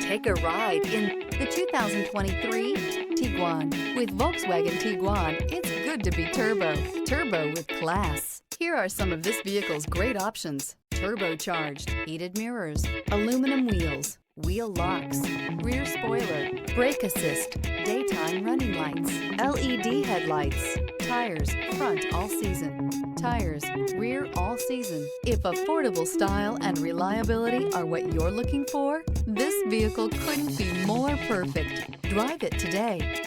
Take a ride in the 2023 Tiguan. With Volkswagen Tiguan, it's good to be turbo. Turbo with class. Here are some of this vehicle's great options: turbocharged, heated mirrors, aluminum wheels, wheel locks, rear spoiler, brake assist, daytime running lights, LED headlights, tires front all season, tires rear all season. If affordable style and reliability are what you're looking for, this vehicle couldn't be more perfect. Drive it today.